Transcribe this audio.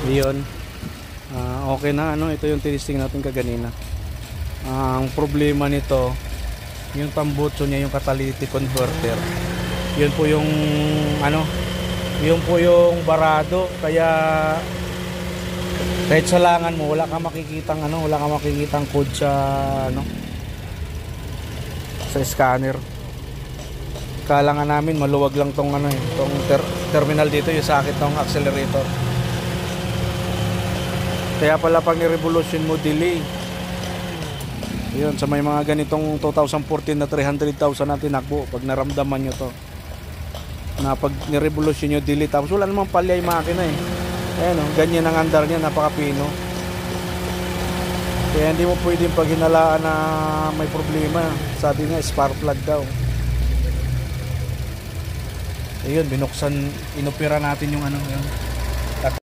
Ayun. Okay na, ano, ito yung tinisting natin kaganina. Ang problema nito, yung tambutso niya, yung catalytic converter. Yun po yung ano, yun po yung barado. Kaya kahit sa langan mo, wala kang makikitang ano, wala kang makikitang code sa ano, sa scanner. Kailangan namin maluwag lang tong ano, tong terminal dito, yung sakit ng accelerator. Kaya pala pag ni-revolution mo delay. Yun, sa may mga ganitong 2014 na 300,000 na tinakbo, pag naramdaman nyo to, na pag ni-revolution nyo delay, tapos wala namang palyay makina eh. Ayan, ganyan ang andar niya, napakapino. Kaya hindi mo pwedeng pag hinalaan na may problema. Sabi nga spark plug daw. Ayun, binuksan, inopera natin yung ano, yung